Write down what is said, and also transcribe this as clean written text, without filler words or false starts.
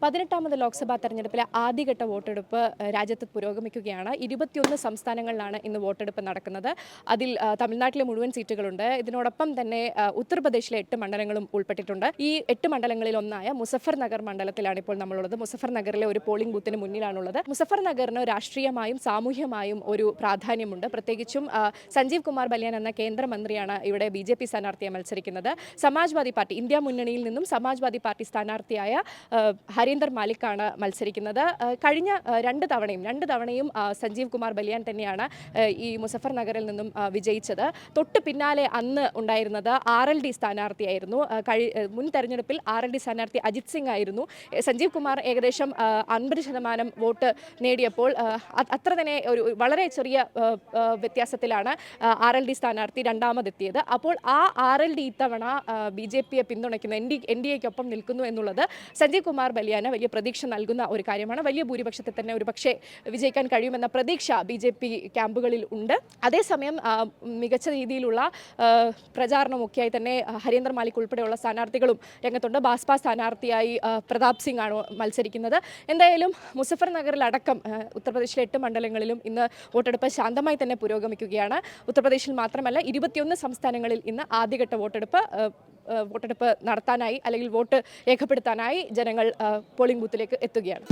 18ാമത് ലോക്സഭാ തെരഞ്ഞെടുപ്പിലെ ആദ്യഘട്ട വോട്ടെടുപ്പ് രാജ്യത്ത് പുരോഗമിക്കുകയാണ്. 21 സംസ്ഥാനങ്ങളിലാണ് ഇന്ന് വോട്ടെടുപ്പ് നടക്കുന്നത്. അതിൽ തമിഴ്നാട്ടിലെ മുഴുവൻ സീറ്റുകളുണ്ട്. ഇതിനോടൊപ്പം തന്നെ ഉത്തർപ്രദേശിലെ 8 മണ്ഡലങ്ങളും ഉൾപ്പെട്ടിട്ടുണ്ട്. ഈ 8 മണ്ഡലങ്ങളിൽ ഒന്നായ മുസഫർ നഗർ മണ്ഡലത്തിലാണ് ഇപ്പോൾ നമ്മളുള്ളത്. മുസഫർ നഗറിലെ ഒരു പോളിംഗ് ബൂത്തിന് മുന്നിലാണുള്ളത്. മുസഫർ നഗറിന് രാഷ്ട്രീയമായും സാമൂഹ്യമായും ഒരു പ്രാധാന്യമുണ്ട്. പ്രത്യേകിച്ചും സഞ്ജീവ് കുമാർ ബലിയാൻ എന്ന കേന്ദ്രമന്ത്രിയാണ് ഇവിടെ BJP സ്ഥാനാർത്ഥിയെ മത്സരിക്കുന്നത്. സമാജ്വാദി പാർട്ടി ഇന്ത്യ മുന്നണിയിൽ നിന്നും സമാജ്വാദി പാർട്ടി സ്ഥാനാർത്ഥിയായ ഹരീന്ദർ മാലിക്കാണ് മത്സരിക്കുന്നത്. കഴിഞ്ഞ രണ്ട് തവണയും സഞ്ജീവ് കുമാർ ബലിയാൻ തന്നെയാണ് ഈ മുസഫർ നഗറിൽ നിന്നും വിജയിച്ചത്. തൊട്ട് പിന്നാലെ അന്ന് ഉണ്ടായിരുന്നത് RLD സ്ഥാനാർത്ഥിയായിരുന്നു. മുൻ തെരഞ്ഞെടുപ്പിൽ RLD സ്ഥാനാർത്ഥി അജിത് സിംഗ് ആയിരുന്നു. സഞ്ജീവ് കുമാർ ഏകദേശം 50% വോട്ട് നേടിയപ്പോൾ അത്ര തന്നെ ഒരു വളരെ ചെറിയ വ്യത്യാസത്തിലാണ് RLD സ്ഥാനാർത്ഥി രണ്ടാമതെത്തിയത്. അപ്പോൾ ആ RLD ഇത്തവണ BJPയെ പിന്തുണയ്ക്കുന്നു, NDAയ്ക്കൊപ്പം നിൽക്കുന്നു എന്നുള്ളത് സഞ്ജീവ് കുമാർ ബലിയാന് വലിയ പ്രതീക്ഷ നൽകുന്ന ഒരു കാര്യമാണ്. വലിയ ഭൂരിപക്ഷത്തിൽ തന്നെ ഒരു പക്ഷേ വിജയിക്കാൻ കഴിയുമെന്ന പ്രതീക്ഷ BJP ക്യാമ്പുകളിൽ ഉണ്ട്. അതേസമയം മികച്ച രീതിയിലുള്ള പ്രചാരണമൊക്കെയായി തന്നെ ഹരീന്ദർ മാലിക് ഉൾപ്പെടെയുള്ള സ്ഥാനാർത്ഥികളും രംഗത്തുണ്ട്. ബാസ്പ സ്ഥാനാർത്ഥിയായി പ്രതാപ് സിംഗ് ആണ് മത്സരിക്കുന്നത്. എന്തായാലും മുസഫർ നഗറിലടക്കം ഉത്തർപ്രദേശിലെ 8 മണ്ഡലങ്ങളിലും ഇന്ന് വോട്ടെടുപ്പ് ശാന്തമായി തന്നെ പുരോഗമിക്കുകയാണ്. ഉത്തർപ്രദേശിൽ മാത്രമല്ല 21 സംസ്ഥാനങ്ങളിൽ ഇന്ന് ആദ്യഘട്ട വോട്ടെടുപ്പ് നടത്താനായി അല്ലെങ്കിൽ വോട്ട് രേഖപ്പെടുത്താനായി ജനങ്ങൾ പോളിംഗ് ബൂത്തിലേക്ക് എത്തുകയാണ്.